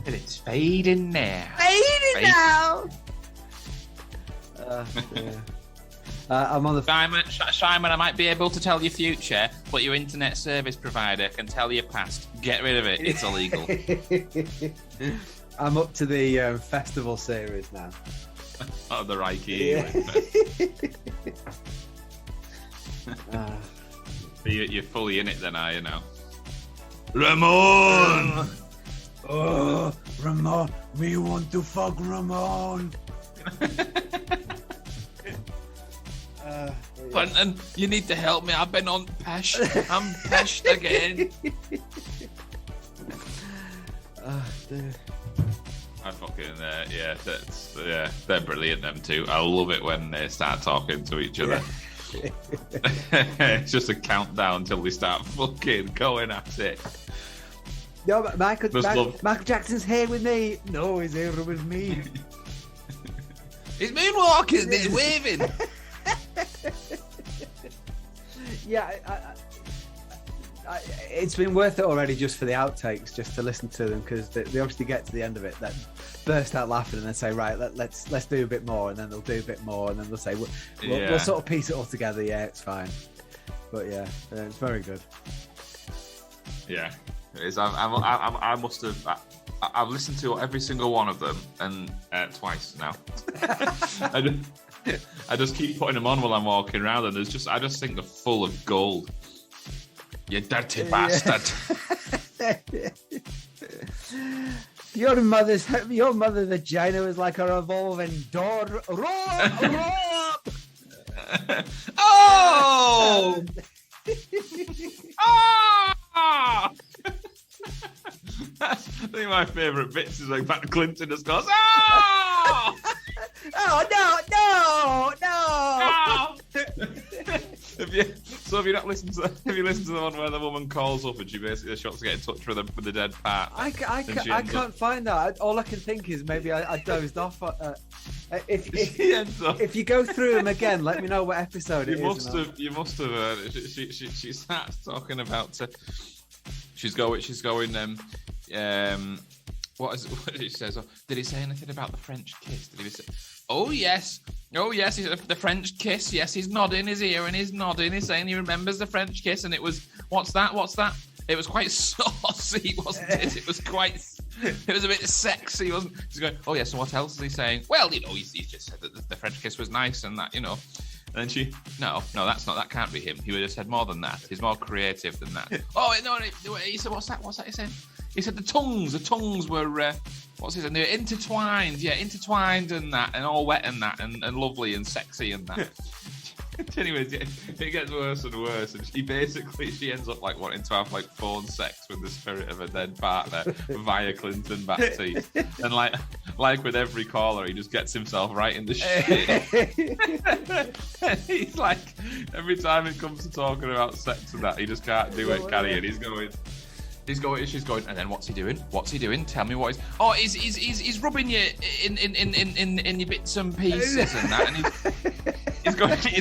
And it's fading now. Fading now. I'm on the Simon, I might be able to tell your future, but your internet service provider can tell your past. Get rid of it. It's illegal. I'm up to the festival series now. Oh, the Reiki. You're fully in it then, are you now? Ramon! Oh, Ramon. We want to fuck Ramon. Quentin, you need to help me. I've been on Pesh. I'm Peshed again. I fucking they're brilliant. Them two. I love it when they start talking to each other. It's just a countdown till they start fucking going at it. No, but Michael Jackson's here with me. No, he's here with me. He's moonwalking. He's waving. Yeah, it's been worth it already just for the outtakes, just to listen to them, because they obviously get to the end of it, that burst out laughing, and then say, right, let's do a bit more, and then they'll do a bit more, and then they'll say, we'll sort of piece it all together. Yeah, it's fine. But yeah, it's very good. Yeah, it is. I must have. I've listened to every single one of them, and twice now. I just keep putting them on while I'm walking around, and I just think they're full of gold. You dirty bastard! Your mother's vagina was like a revolving door. Roll up! Oh! Ah! I think my favourite bits is like Matt Clinton just goes, "Oh! Oh no! Have you listened to the one where the woman calls up and she basically wants to get in touch with the dead part? I can't find that. All I can think is maybe I dozed off. If you go through them again, let me know what episode it is. You must have heard it. She starts talking about. She's going. What she says? Oh, did he say anything about the French kiss? Did he say? Oh yes. The French kiss. Yes, he's nodding his ear and he's nodding. He's saying he remembers the French kiss, and it was what's that? It was quite saucy, wasn't it? It was a bit sexy, wasn't it? He's going, oh yes. And what else is he saying? Well, he's just said that the French kiss was nice and that, And then she, no, that can't be him. He would have said more than that. He's more creative than that. Oh no, he said, what's that he said? He said the tongues were, what's he said? They were intertwined and that, and all wet and that, and lovely and sexy and that. Anyways, it gets worse and worse, and she ends up like wanting to have like phone sex with the spirit of a dead partner via Clinton Baptiste, and like with every caller, he just gets himself right in the shit. He's like, every time it comes to talking about sex and that, he just can't do it, can he? And she's going, and then what's he doing? Tell me what he's. Oh, he's rubbing you in your bits and pieces and that, and he's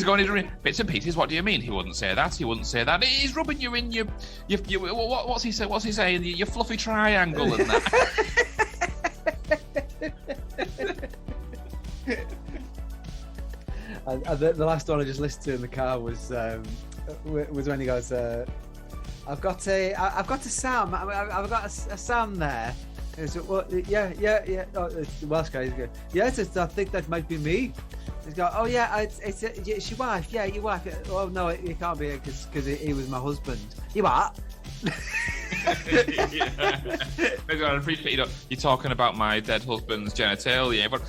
going bits and pieces. What do you mean? He wouldn't say that. He's rubbing you in your what's he say? What's he saying? Your fluffy triangle and that. The last one I just listened to in the car was when he goes, I've got a Sam. I've got a Sam there. Well, yeah. Oh, the Welsh guy. He's going, yes, I think that might be me. He's going, oh yeah, it's your wife. Yeah, your wife. Oh no, it can't be because he was my husband. You what? I appreciate you're talking about my dead husband's genitalia. But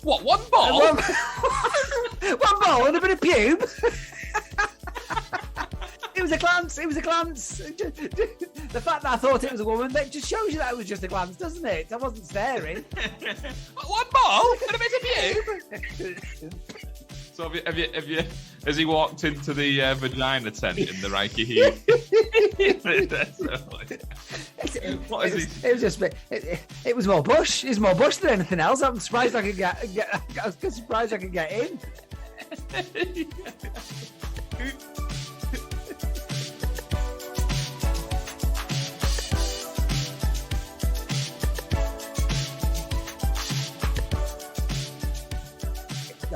what? One ball? One ball and a bit of pube. It was a glance. The fact that I thought it was a woman, that just shows you that it was just a glance, doesn't it? I wasn't staring. One ball and a bit of pube. So has he walked into the vagina tent in the Reiki heat? It was more bush. It's more bush than anything else. I'm surprised I could get. I was surprised I could get in.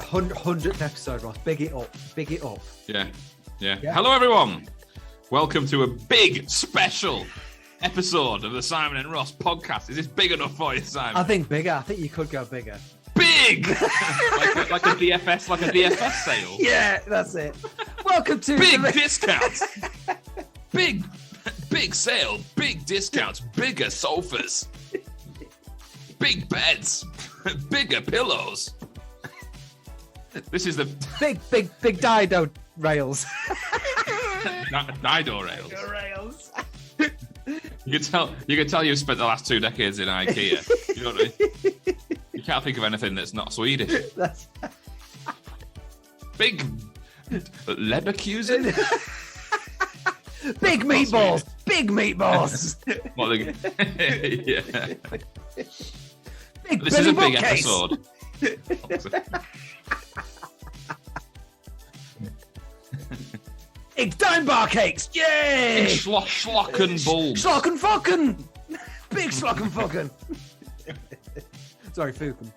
100th episode, Ross. Big it up. Big it up. Yeah. Hello, everyone. Welcome to a big special episode of the Simon and Ross podcast. Is this big enough for you, Simon? I think bigger. I think you could go bigger. Big! like a DFS sale. Yeah, that's it. Welcome to big discounts. Big sale. Big discounts. Bigger sofas. Big beds. Bigger pillows. This is the big Dido rails. Dido rails. You can tell you've spent the last 2 decades in IKEA. You know what I mean? You can't think of anything that's not Swedish. Big Leverkusen. Big meatballs. Big meatballs. Yeah. This is a big bookcase. episode. Big dime bar cakes. Yay! Schlocken bulbs. Schlocken fucken. Big schlocken fucken. Sorry, fucken.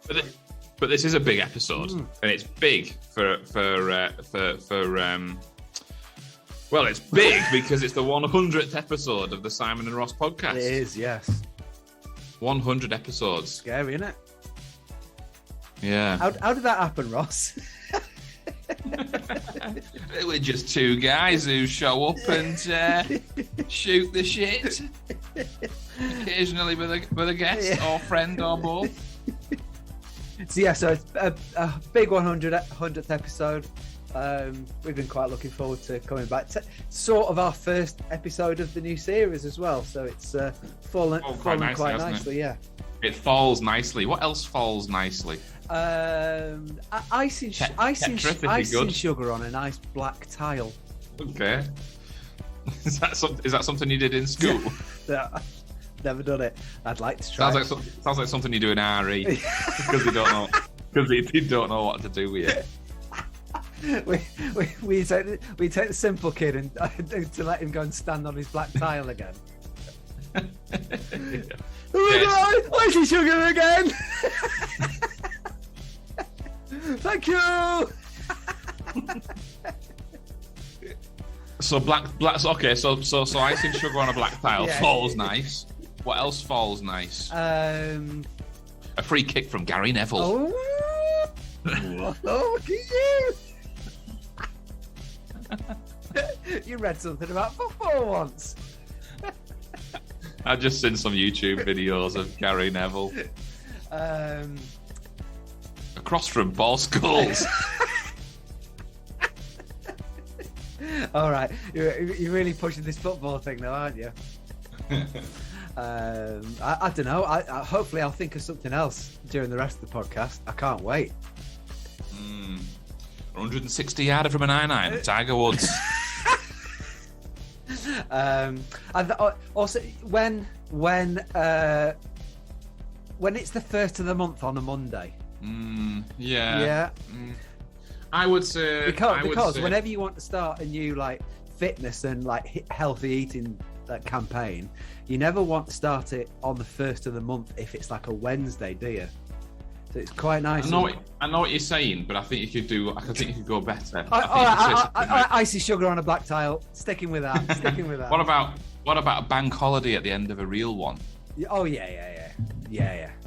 But this is a big episode, and it's big well, it's big because it's the 100th episode of the Simon and Ross podcast. It is, yes. 100 episodes. Scary, isn't it? Yeah. How did that happen, Ross? We're just 2 guys who show up and shoot the shit. Occasionally with a guest or friend or both. So it's a big 100th episode. We've been quite looking forward to coming back. Sort of our first episode of the new series as well. So it's fallen quite nicely. Yeah. It falls nicely. What else falls nicely? Icing sugar on a nice black tile. Okay. Is that something you did in school? Yeah. Never done it. I'd like to try. Sounds like something you do in RE because you don't know what to do with it. We take the simple kid and to let him go and stand on his black tile again. Yes. Icing sugar again. Thank you. So black. Okay. So icing sugar on a black tile falls nice. What else falls nice? A free kick from Gary Neville. Oh, look at you! You read something about football once. I've just seen some YouTube videos of Gary Neville. Across from ball skulls. All right, you're really pushing this football thing now, aren't you? I don't know. Hopefully I'll think of something else during the rest of the podcast. I can't wait. 160 yarder from an iron, Tiger Woods. Also, when it's the first of the month on a Monday. Yeah. I would say because whenever you want to start a new like fitness and like healthy eating campaign, you never want to start it on the first of the month if it's like a Wednesday, do you? So it's quite nice. I know what you're saying, but I think you could go better. Icy sugar on a black tile. Sticking with that. What about a bank holiday at the end of a real one? Oh yeah.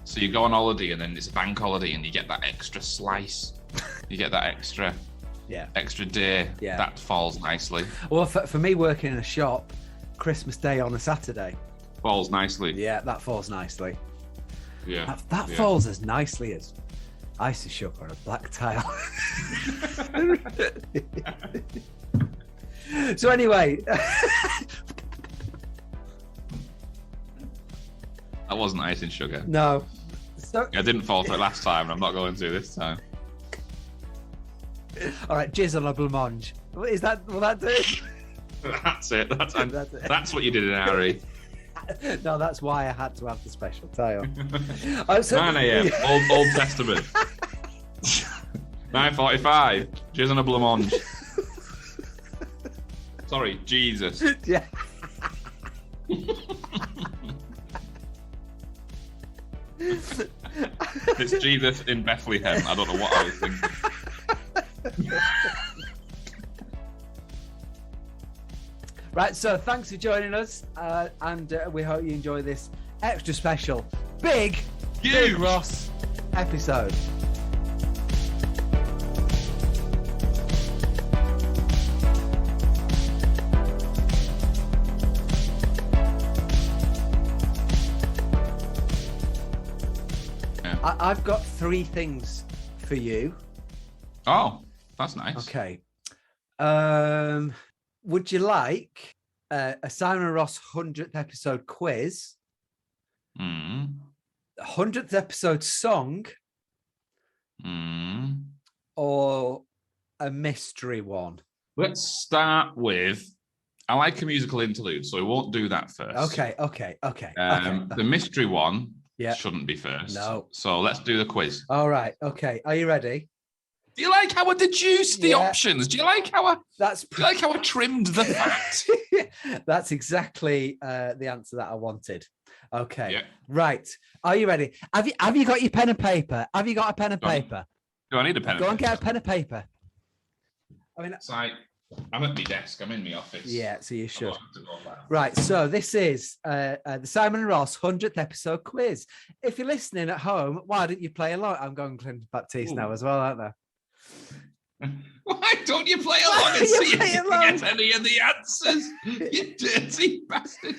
So you go on holiday and then it's a bank holiday and you get that extra slice. You get that extra day. Yeah. That falls nicely. Well, for me working in a shop, Christmas Day on a Saturday falls nicely. Yeah, that falls nicely. Yeah, that falls as nicely as icy sugar on a black tile. So anyway, that wasn't icing sugar. No, so I didn't fall to it last time, and I'm not going to this time. All right, jizz on a blancmange. Will that do? That's it. That's what you did in RE. No, that's why I had to have the special tile. 9 a.m. Old Testament. 9:45. Jizz on a blancmange. Sorry, Jesus. Yeah. It's Jesus in Bethlehem. I don't know what I was thinking. Right, so thanks for joining us, and we hope you enjoy this extra special, big Ross episode. I've got 3 things for you. Oh, that's nice. Okay. Would you like a Simon Ross 100th episode quiz? 100th episode song? Or a mystery one? Let's start with, I like a musical interlude, so we won't do that first. Okay. The mystery one shouldn't be first. No. So let's do the quiz. All right. Okay. Are you ready? Do you like how I deduced the options? Do you like how I trimmed the fat? That's exactly the answer that I wanted. Okay. Yeah. Right. Are you ready? Have you got your pen and paper? Have you got a pen and paper? Do I need a pen? Go and get a pen and paper. I mean, it's like, I'm at my desk. I'm in my office. Yeah, so you should. Right, so this is the Simon Ross 100th episode quiz. If you're listening at home, why don't you play along? I'm going to Baptiste now as well, aren't I? Why don't you play along and see if you can get any of the answers? You dirty bastard.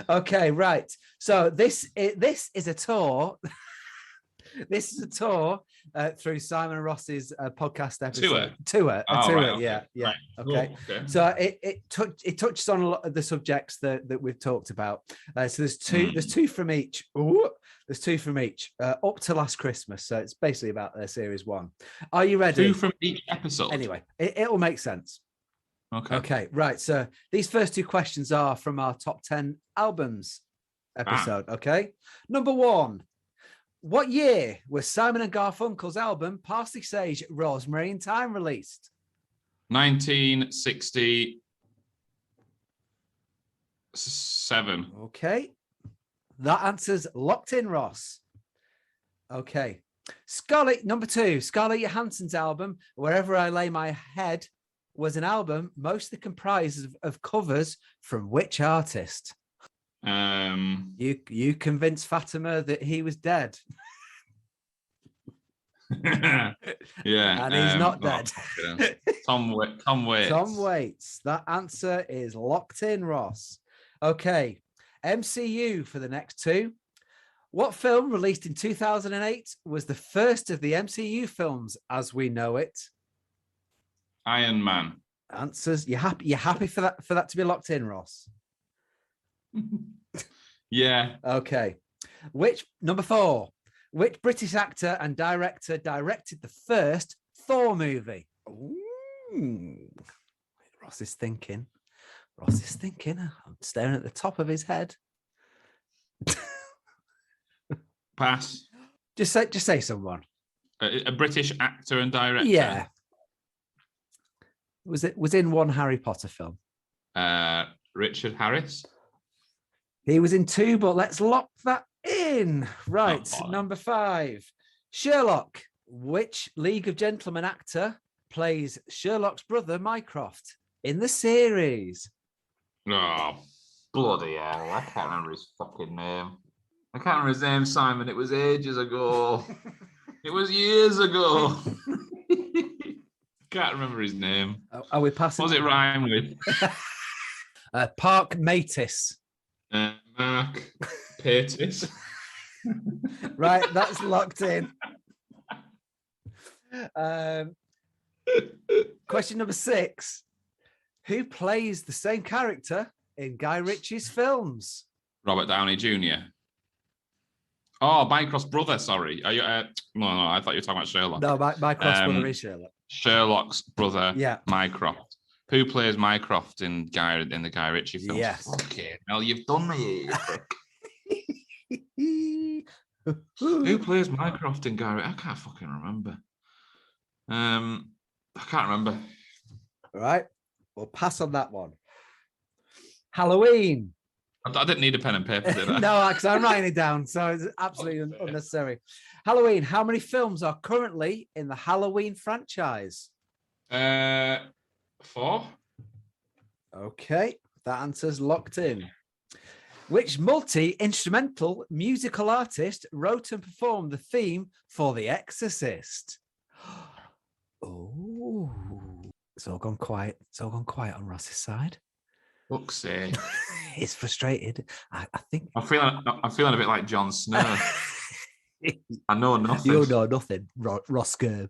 Okay, right. So this is a tour. This is a tour through Simon Ross's podcast episode. Tour. Right, yeah. Right. Okay. So it touches on a lot of the subjects that we've talked about. So there's two from each. Ooh, there's 2 from each. Up to Last Christmas. So it's basically about series 1. Are you ready? 2 from each episode. Anyway, it'll make sense. Okay. Right. So these first 2 questions are from our top 10 albums episode. Okay. Number 1. What year was Simon and Garfunkel's album Parsley, Sage, Rosemary and Thyme released? 1967. Okay. That answer's locked in, Ross. Okay. Number 2, Scarlett Johansson's album, Wherever I Lay My Head, was an album mostly comprised of covers from which artist? You convinced Fatima that he was dead. Yeah, and he's not dead. Tom Waits. Tom Waits. That answer is locked in, Ross. Okay, MCU for the next 2. What film released in 2008 was the first of the MCU films as we know it? Iron Man. Answers. You happy for that to be locked in, Ross? Yeah. Okay. Number 4? Which British actor and director directed the first Thor movie? Ooh. Ross is thinking. I'm staring at the top of his head. Pass. Just say someone. A British actor and director. Yeah. Was in one Harry Potter film? Richard Harris. He was in 2, but let's lock that in. Right, number 5. Sherlock. Which League of Gentlemen actor plays Sherlock's brother, Mycroft, in the series? Oh, bloody hell. I can't remember his fucking name. I can't remember his name, Simon. It was ages ago. It was years ago. Can't remember his name. Are we passing? What does it rhyme with? Park Matis. Mark Patis. Right, that's locked in. Question number 6. Who plays the same character in Guy Ritchie's films? Robert Downey Jr. Oh, Mycroft's brother, sorry. Are you, no, I thought you were talking about Sherlock. No, Mycroft's brother is Sherlock. Sherlock's brother, yeah. Mycroft. Who plays Mycroft in the Guy Ritchie films? Yes. Okay, well, you've done me. Who plays Mycroft in Guy Ritchie? I can't fucking remember. I can't remember. All right, we'll pass on that one. Halloween. I didn't need a pen and paper, did I? No, because I'm writing it down, so it's absolutely unnecessary. Halloween. How many films are currently in the Halloween franchise? 4. Okay, that answer's locked in. Which multi-instrumental musical artist wrote and performed the theme for The Exorcist? Oh, it's all gone quiet. It's all gone quiet on Ross's side. Fuck's sake. He's frustrated. I think I'm feeling a bit like Jon Snow. I know nothing. You know nothing, Roscoe.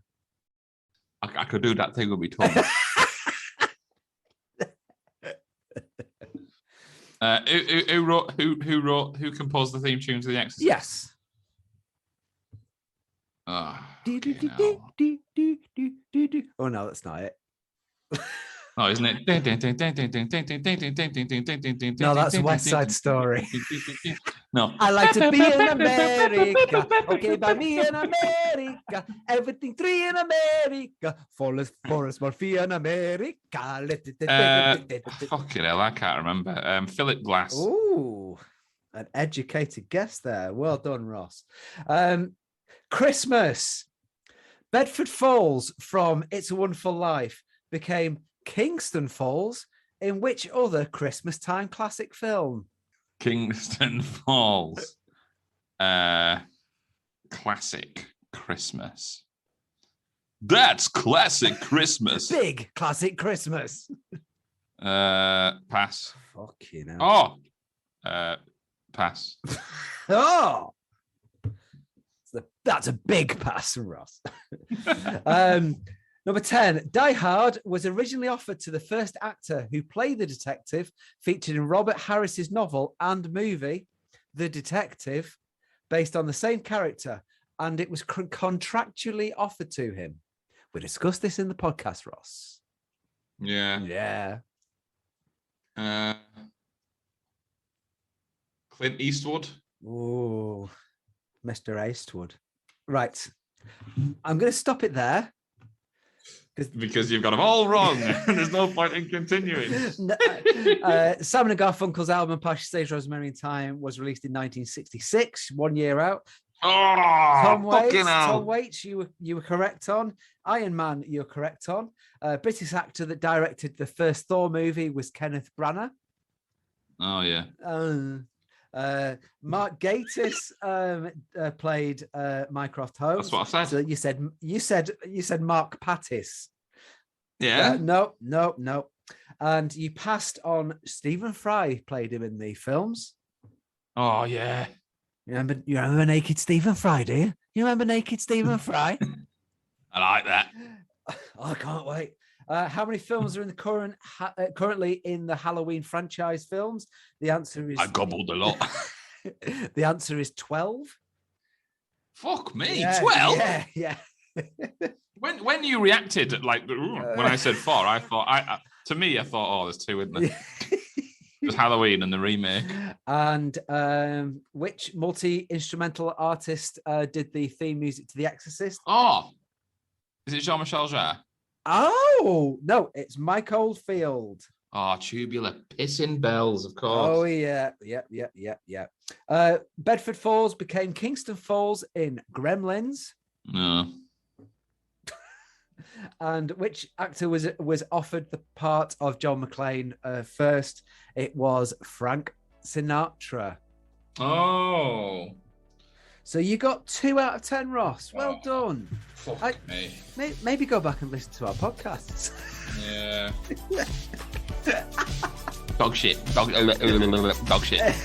I could do that thing with my tongue. Who composed the theme tune to The Exorcist? Yes. Oh, oh no, that's not it. Oh, isn't it? No, that's West Side Story. No. I like to be in America. Okay, by me in America. Everything free in America. Forest morphine in America. Fucking hell, I can't remember. Philip Glass. Ooh, an educated guess there. Well done, Ross. Christmas. Bedford Falls from It's a Wonderful Life became Kingston Falls in which other Christmas time classic film? Kingston Falls. Classic Christmas. That's classic Christmas. Big classic Christmas. Pass. Fucking hell. Pass. Oh, that's a big pass from Ross. Number 10, Die Hard was originally offered to the first actor who played the detective featured in Robert Harris's novel and movie, The Detective, based on the same character, and it was contractually offered to him. We discussed this in the podcast, Ross. Yeah. Clint Eastwood. Ooh, Mr. Eastwood. Right. I'm going to stop it there. Because you've got them all wrong. There's no point in continuing. Simon and Garfunkel's album Passion Stage Rosemary in Time was released in 1966, 1 year out. Oh, Tom Waits, you were correct on. Iron Man, you're correct on. British actor that directed the first Thor movie was Kenneth Branagh. Oh yeah. Mark Gatiss played Mycroft Holmes. That's what I said. So you said Mark Pattis. Yeah. No. And you passed on Stephen Fry played him in the films. Oh yeah. You remember Naked Stephen Fry, do you? You remember Naked Stephen Fry? I like that. I can't wait. How many films are in the currently in the Halloween franchise films? The answer is... I gobbled a lot. The answer is 12. Fuck me, Yeah, 12? Yeah. When you reacted, like, when I said 4, I thought, I thought, oh, there's 2 in there. There's Halloween and the remake. And which multi-instrumental artist did the theme music to The Exorcist? Oh, is it Jean-Michel Jarre? Oh, no, it's Mike Oldfield. Oh, tubular pissing bells, of course. Oh, yeah. Bedford Falls became Kingston Falls in Gremlins. No. And which actor was offered the part of John McClane first? It was Frank Sinatra. Oh. So you got 2 out of 10, Ross. Well done. Fuck me. Maybe go back and listen to our podcasts. Yeah. Dog shit. Dog shit.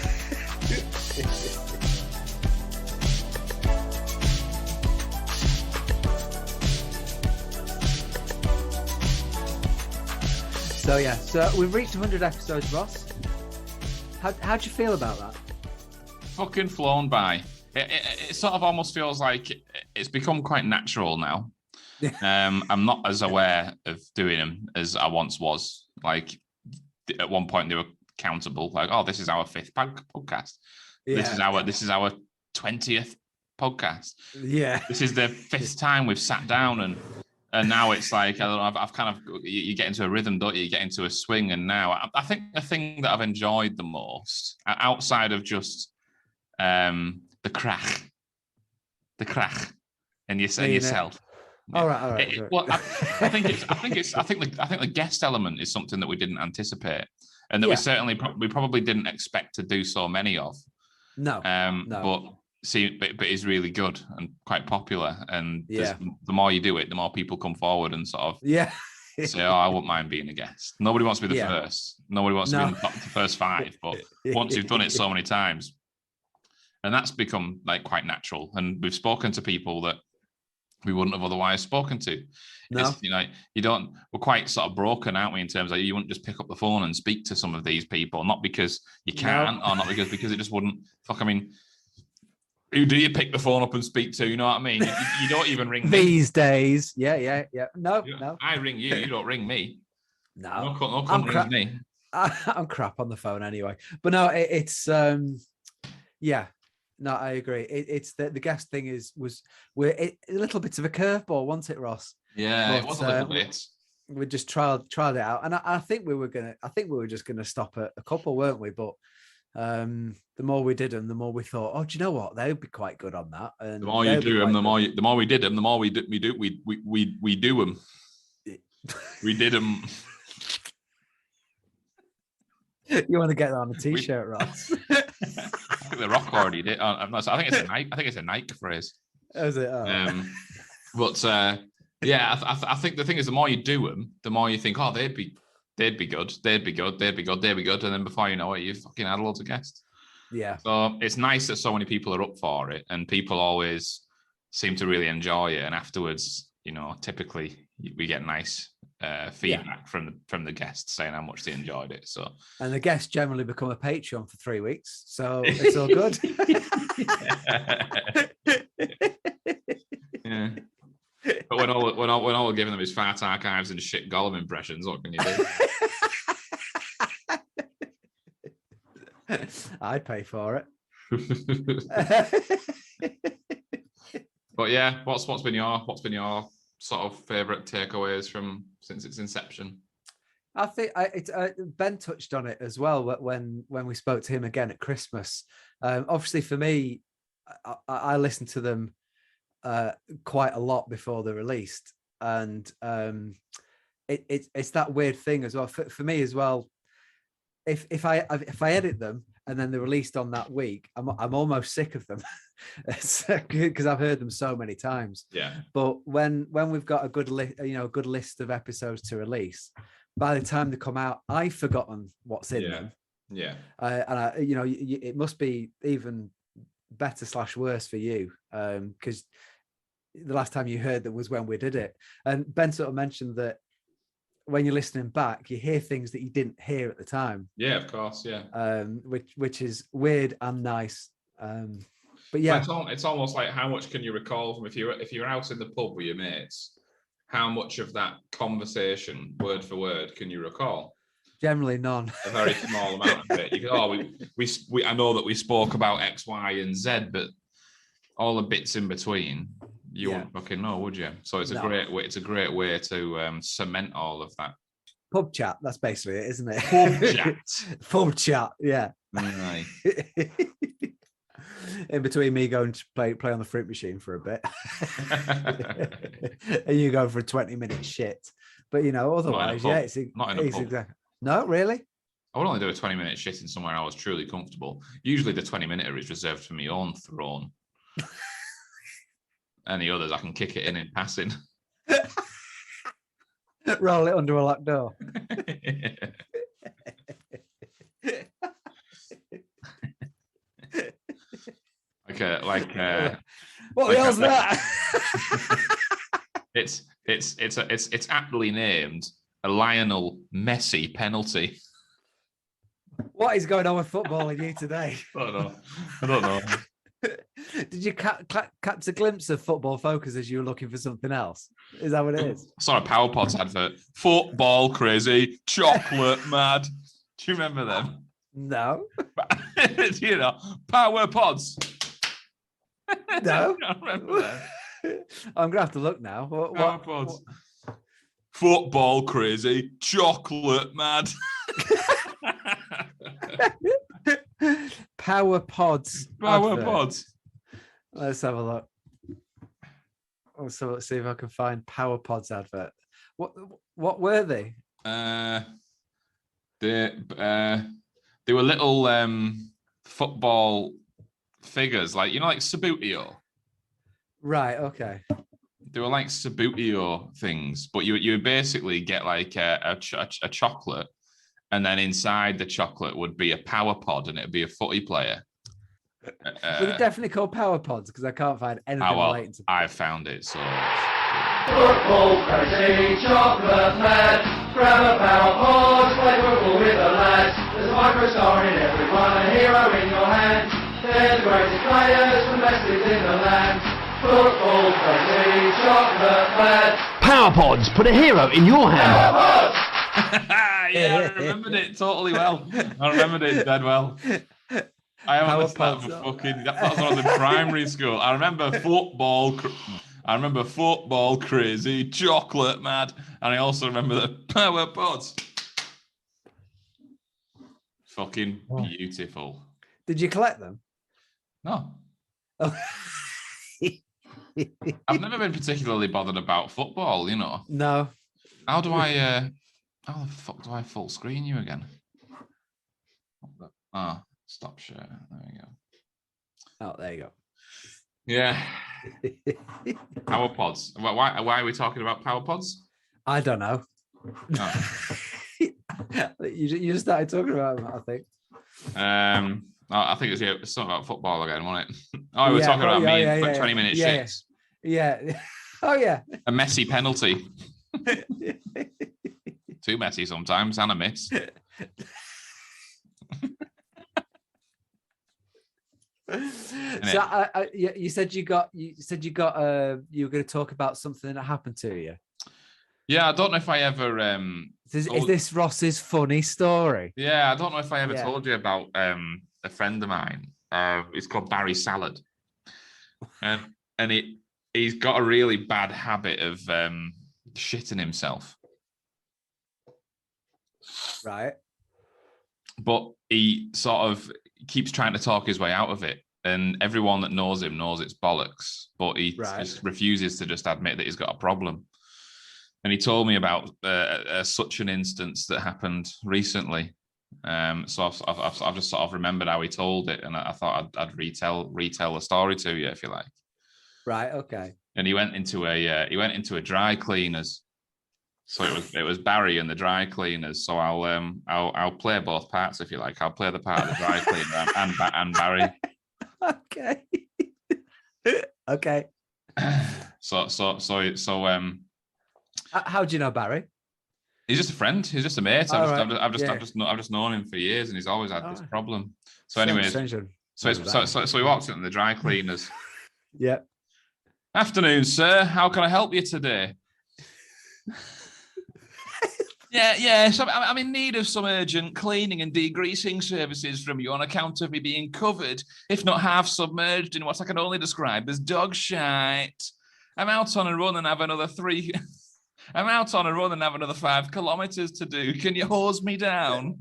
So we've reached 100 episodes, Ross. How'd you feel about that? Fucking flown by. It sort of almost feels like it's become quite natural now. I'm not as aware of doing them as I once was. Like at one point they were countable. Like, oh, this is our 5th podcast. Yeah. This is our 20th podcast. Yeah. This is the 5th time we've sat down and now it's like, I don't know, I've kind of, you get into a rhythm, don't you? You get into a swing. And now I think the thing that I've enjoyed the most outside of just the crack and yourself. All right. I think the guest element is something that we didn't anticipate, and that we probably didn't expect to do so many of. No. But is really good and quite popular, and the more you do it, the more people come forward and sort of say, "Oh, I wouldn't mind being a guest." Nobody wants to be the first. Nobody wants to be in the first 5. But once you've done it so many times, and that's become like quite natural. And we've spoken to people that we wouldn't have otherwise spoken to. No. We're quite sort of broken, aren't we, in terms of you wouldn't just pick up the phone and speak to some of these people, not because you can't, or not because it just wouldn't. Who do you pick the phone up and speak to? You know what I mean? You don't even ring me. These days. Yeah. No. I ring you. You don't ring me. No. No company rings me. I'm crap on the phone anyway. But no, it's No, I agree. It's the guest thing was a little bit of a curveball, wasn't it, Ross? Yeah, it was a little bit. We just tried it out, and I think we were just gonna stop at a couple, weren't we? But the more we did them, the more we thought, oh, do you know what? They would be quite good on that. And the more you do them, the more we did them, the more we do them. We did them. You want to get that on a t-shirt, Ross? I think The Rock already did. I think it's a Nike phrase. Is it? Oh. I think the thing is, the more you do them, the more you think, oh, they'd be good, and then before you know it, you've fucking had loads of guests. Yeah. So it's nice that so many people are up for it, and people always seem to really enjoy it. And afterwards, typically we get nice feedback from the guests saying how much they enjoyed it. So, and the guests generally become a Patreon for 3 weeks, so it's all good. Yeah. But when all we're giving them is fart archives and shit Gollum impressions, what can you do? I'd pay for it. But yeah, what's been your sort of favorite takeaways since its inception? I think Ben touched on it as well when we spoke to him again at Christmas. Obviously, for me, I listened to them quite a lot before they're released, and it's that weird thing as well for me as well. If I edit them and then they're released on that week, I'm almost sick of them because I've heard them so many times. Yeah. But when we've got a good list of episodes to release, by the time they come out, I've forgotten what's in them. Yeah. And it must be even better / worse for you, because the last time you heard that was when we did it. And Ben sort of mentioned that when you're listening back, you hear things that you didn't hear at the time. Yeah, of course. Yeah. Which is weird and nice. But yeah, it's almost like, how much can you recall from if you're out in the pub with your mates? How much of that conversation, word for word, can you recall? Generally none. A very small amount of it. You go, we I know that we spoke about X, Y, and Z, but all the bits in between, you wouldn't fucking know, would you? So it's a great way. It's a great way to cement all of that. Pub chat. That's basically it, isn't it? Pub chat. Pub chat. Yeah. Right. In between me going to play on the fruit machine for a bit, and you go for a 20-minute shit. But otherwise, it's not in a pub. Exactly. No, really. I would only do a 20-minute shit in somewhere I was truly comfortable. Usually, the 20-minute is reserved for my own throne. Any others, I can kick it in passing. Roll it under a locked door. What the hell's that? It's aptly named a Lionel Messi penalty. What is going on with football in you today? I don't know. Did you catch a glimpse of Football Focus as you were looking for something else? Is that what it is? I saw a PowerPods advert. Football crazy, chocolate mad. Do you remember them? No. Power Pods. No. I remember that. I'm going to have to look now. Power Pods. Football crazy, chocolate mad. Power Pods. Power Pods. Let's have a look. So let's see if I can find Power Pods advert. What were they? They were little football figures, like like Sabutio. Right. Okay. They were like Sabutio things, but you would basically get like a chocolate, and then inside the chocolate would be a power pod, and it'd be a footy player. Were they definitely called Power Pods? Because I can't find anything relating to. I found it. So. Football crazy, chocolate mad. Grab a power pod, play football with the lads. There's a microstar in everyone, a hero in your hand. They're the greatest players from best in the land. Football crazy, chocolate mad. Power Pods, put a hero in your hand. Power pods! Yeah, I remembered it totally well. I remembered it dead well. I haven't listened to that for fucking. That was when I was in primary school. I remember football crazy, chocolate mad, and I also remember the Power Pods. Fucking beautiful. Did you collect them? No. Oh. I've never been particularly bothered about football, No. How the fuck do I full screen you again? Stop share. There we go. Oh, there you go. Yeah. Power Pods. Why are we talking about Power Pods? I don't know. Oh. You just started talking about them, I think. I think it's something about football again, wasn't it? Oh, we're talking about me and 20-minute shits. Yeah. Oh, yeah. A messy penalty. Too messy sometimes, and a miss. So you said you were going to talk about something that happened to you. Yeah, I don't know if I ever. Is this Ross's funny story? Yeah, I don't know if I ever told you about a friend of mine. It's called Barry Salad, and he's got a really bad habit of shitting himself. Right. But he sort of keeps trying to talk his way out of it. And everyone that knows him knows it's bollocks. But he just refuses to just admit that he's got a problem. And he told me about such an instance that happened recently. So I've just sort of remembered how he told it. And I thought I'd retell the story to you, if you like. Right, okay. And he went into a dry cleaners. So it was Barry and the dry cleaners. So I'll play both parts if you like. I'll play the part of the dry cleaner and Barry. Okay. Okay. So how do you know Barry? He's just a friend. He's just a mate. I've just known him for years, and he's always had this problem. So anyways, so he walks into the dry cleaners. Yeah. Afternoon, sir. How can I help you today? Yeah. So I'm in need of some urgent cleaning and degreasing services from you on account of me being covered, if not half submerged, in what I can only describe as dog shite. I'm out on a run and have another 5 kilometers to do. Can you hose me down?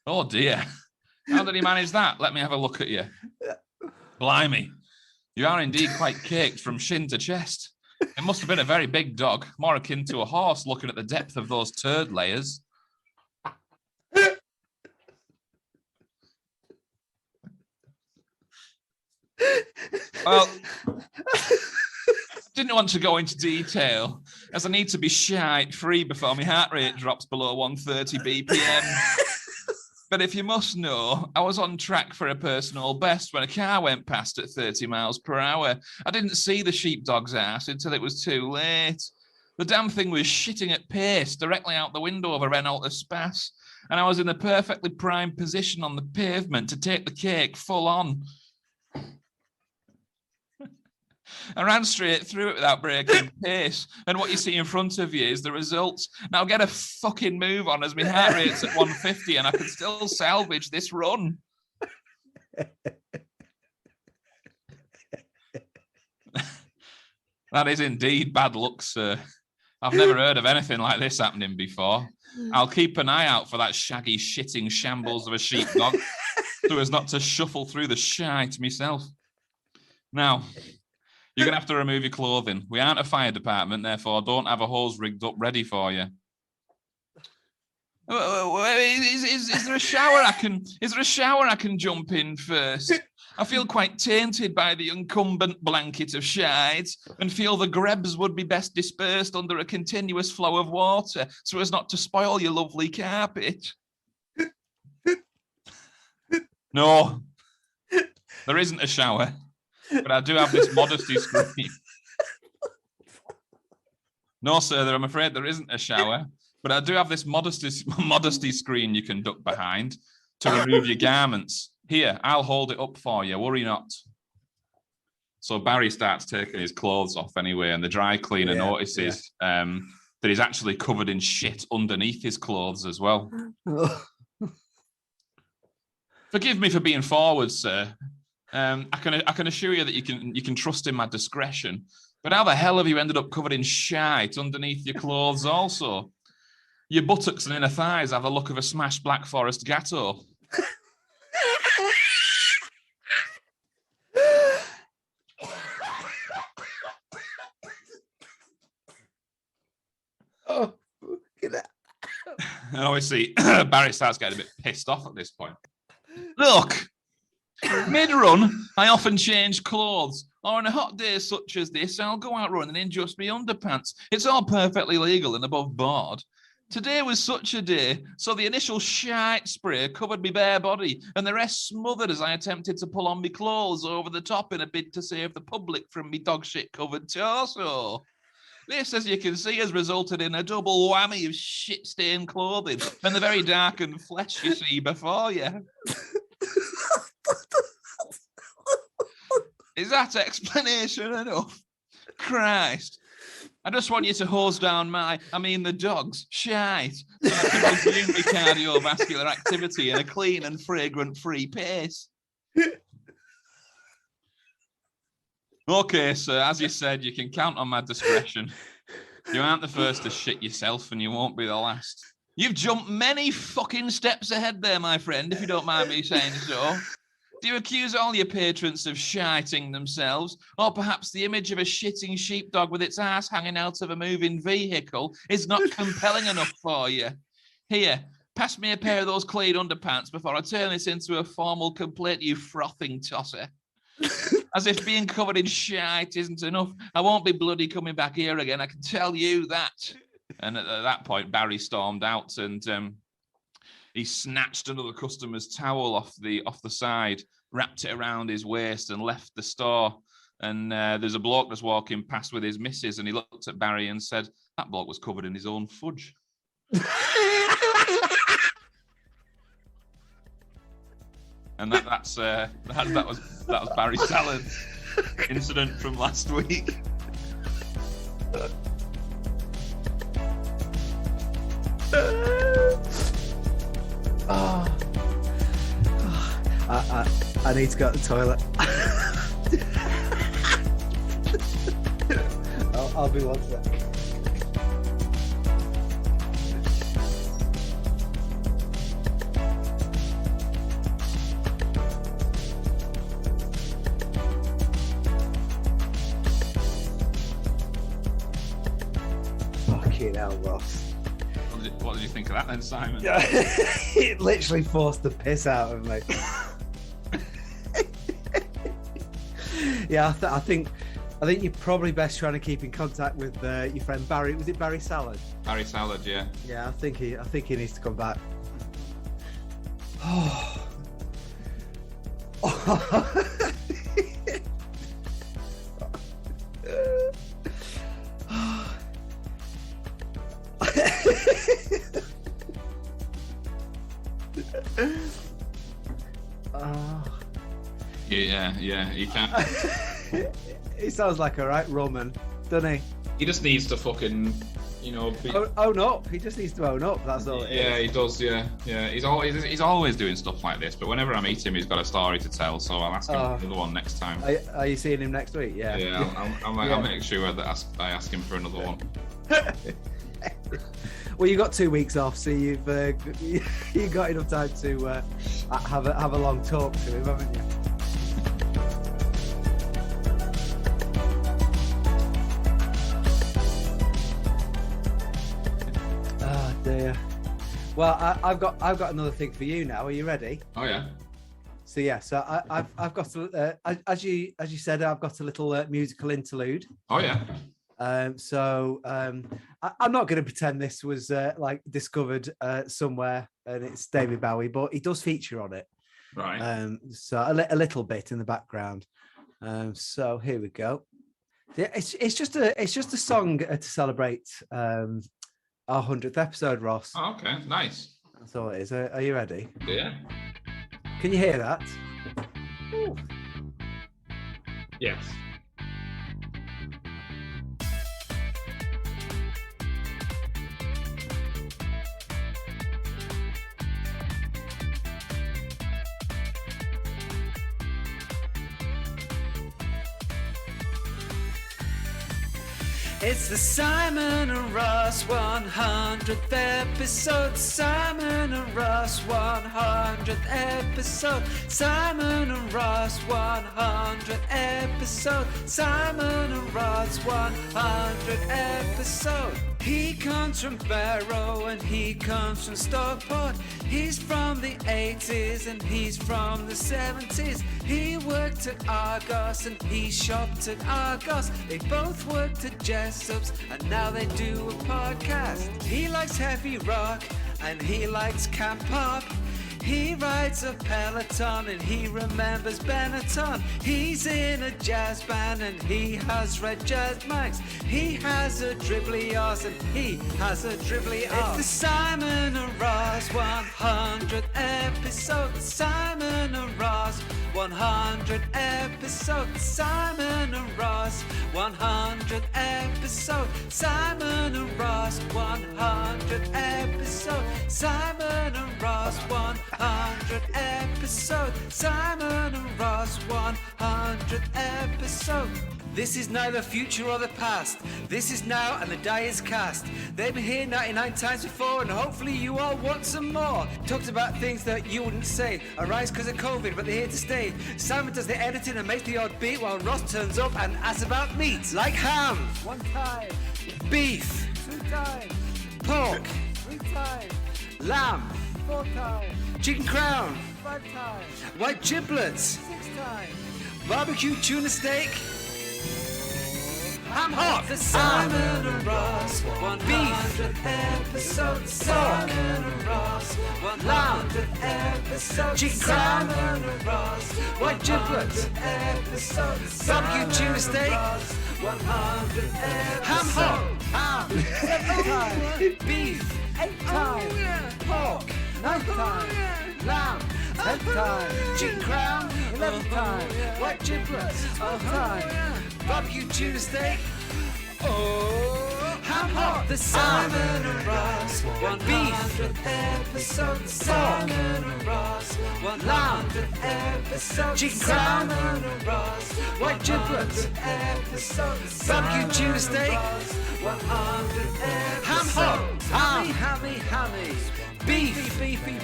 Oh dear. How did he manage that? Let me have a look at you. Blimey. You are indeed quite caked from shin to chest. It must have been a very big dog, more akin to a horse, looking at the depth of those turd layers. Well, didn't want to go into detail, as I need to be shite-free before my heart rate drops below 130 BPM. But if you must know, I was on track for a personal best when a car went past at 30 miles per hour. I didn't see the sheepdog's ass until it was too late. The damn thing was shitting at pace directly out the window of a Renault Espace, and I was in the perfectly prime position on the pavement to take the cake full on. I ran straight through it without breaking pace, and what you see in front of you is the results. Now get a fucking move on, as my heart rate's at 150 and I can still salvage this run. That is indeed bad luck, sir. I've never heard of anything like this happening before. I'll keep an eye out for that shaggy shitting shambles of a sheepdog so as not to shuffle through the shite myself. Now, You're going to have to remove your clothing. We aren't a fire department, therefore don't have a hose rigged up ready for you. Is there a shower I can jump in first? I feel quite tainted by the incumbent blanket of shite and feel the grebs would be best dispersed under a continuous flow of water so as not to spoil your lovely carpet. No, there isn't a shower, but I do have this modesty screen. No, sir, I'm afraid there isn't a shower, but I do have this modesty screen you can duck behind to remove your garments. Here, I'll hold it up for you. Worry not. So Barry starts taking his clothes off anyway, and the dry cleaner notices that he's actually covered in shit underneath his clothes as well. Forgive me for being forward, sir. I can assure you that you can trust in my discretion. But how the hell have you ended up covered in shite underneath your clothes also? Your buttocks and inner thighs have the look of a smashed Black Forest gatto. Oh, and obviously, Barry starts getting a bit pissed off at this point. Look, mid-run, I often change clothes. Or on a hot day such as this, I'll go out running in just my underpants. It's all perfectly legal and above board. Today was such a day, so the initial shite spray covered me bare body, and the rest smothered as I attempted to pull on my clothes over the top in a bid to save the public from me dog shit covered torso. This, as you can see, has resulted in a double whammy of shit-stained clothing and the very darkened flesh you see before you. Is that explanation enough? Christ. I just want you to hose down the dog's shite so I can resume my cardiovascular activity in a clean and fragrant-free pace. Okay, sir, as you said, you can count on my discretion. You aren't the first to shit yourself, and you won't be the last. You've jumped many fucking steps ahead there, my friend, if you don't mind me saying so. Do you accuse all your patrons of shiting themselves? Or perhaps the image of a shitting sheepdog with its ass hanging out of a moving vehicle is not compelling enough for you? Here, pass me a pair of those clean underpants before I turn this into a formal complaint, you frothing tosser. As if being covered in shite isn't enough, I won't be bloody coming back here again, I can tell you that. And at that point, Barry stormed out and he snatched another customer's towel off the side, wrapped it around his waist and left the store. And there's a bloke that's walking past with his missus, and he looked at Barry and said, that bloke was covered in his own fudge. And that was Barry Salad's incident from last week. I need to go to the toilet. I'll be one sec. Fucking hell, Ross. What did you think of that then, Simon? It literally forced the piss out of me. Yeah, I think you're probably best trying to keep in contact with your friend Barry. Was it Barry Salad? Barry Salad, yeah. Yeah, I think he needs to come back. Yeah, he can't. He sounds like a right Roman, doesn't he? He just needs to fucking, own up. He just needs to own up. That's all. Yeah, he does. Yeah. He's always doing stuff like this. But whenever I meet him, he's got a story to tell. So I'll ask him another one next time. Are you seeing him next week? Yeah. Yeah, I'll make sure that I ask him for another one. Well, you got 2 weeks off, so you got enough time to have a long talk to him, haven't you? Well, I've got another thing for you now. Are you ready? Oh yeah. So yeah, so I've got as you said, I've got a little musical interlude. Oh yeah. I'm not going to pretend this was like discovered somewhere and it's David Bowie, but he does feature on it. Right. So a little bit in the background. So here we go. Yeah, it's just a song to celebrate our 100th episode, Ross. Oh, okay. Nice. That's all it is. Are you ready? Yeah. Can you hear that? Ooh. Yes. It's the Simon and Ross 100th episode. Simon and Ross 100th episode. Simon and Ross 100th episode. Simon and Ross 100th episode. He comes from Barrow and he comes from Stockport. He's from the 80s and he's from the 70s. He worked at Argos and he shopped at Argos. They both worked at Jessup's and now they do a podcast. He likes heavy rock and he likes camp pop. He rides a Peloton and he remembers Benetton. He's in a jazz band and he has red jazz mics. He has a dribbly arse and he has a dribbly arse. It's the Simon and Ross 100th episode. Simon and Ross 100th episode. Simon and Ross 100th episode. Simon and Ross 100th episode. Simon and Ross 100th episode. Simon and Ross 100th episode. This is now the future or the past. This is now and the die is cast. They've been here 99 times before and hopefully you all want some more. Talked about things that you wouldn't say. Arise because of COVID, but they're here to stay. Simon does the editing and makes the odd beat while Ross turns up and asks about meat. Like ham. 1 time. Beef. 2 times. Pork. 3 times. Lamb. 4 times. Chicken crown. 5 times. White giblets. 6 times. Barbecue tuna steak. Ham hock. The Simon and Ross 100th episode. Simon and Ross 100th episode. Chicken crown. Simon and Ross white giblets episode. Barbecue tuna steak. 100th episode. Ham hock. Ham. 7 times. Beef. 8 times. Pork. 9 times. Lamb. 10 times. Chicken crown. 11 times. White giblets. 12 times. Barbecue tuna steak. Oh, ham hock. The Simon and Ross 100th episode. Simon and Ross 100th episode. Chicken crown. Simon and Ross white giblets episode. Barbecue tuna steak. 100th episode. Ham hock. Hammy. Beef, beefy,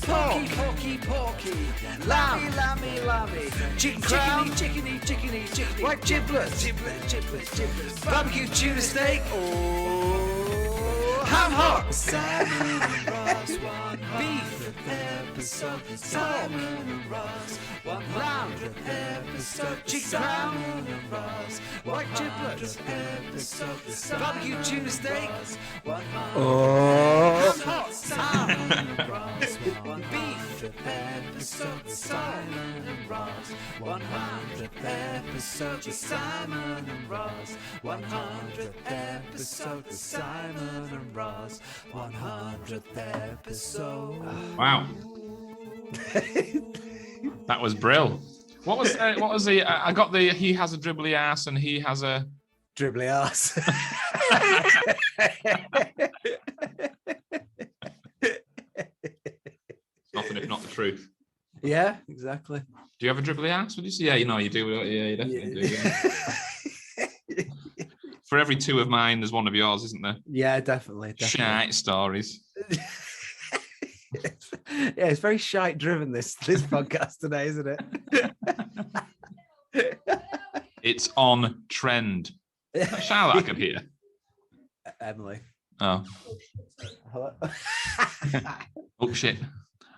porky, lammy, chicken crown, chickeny, white giblets, barbecue tuna steak, ham hock, Simon and Ross, beef episode, Simon and Ross, 100th episode, chicken crown and Ross, white giblets episode, barbecue tuna steak, ham hock, Simon and Ross, beef episode, Simon and Ross, 100th episode, Simon and Ross, 100th episode, Simon and Ross, 100th episode. Wow. That was brill. What was the? I got the. He has a dribbly ass and he has a dribbly ass. Nothing if not the truth. Yeah, exactly. Do you have a dribbly ass? Would you say? Yeah, you know you do. Yeah, you definitely do. Yeah. For every 2 of mine, there's 1 of yours, isn't there? Yeah, definitely. Shite stories. Yeah, it's very shite driven this podcast today, isn't it? It's on trend. Charlotte, I could hear. Emily. Oh. Hello? Oh, shit.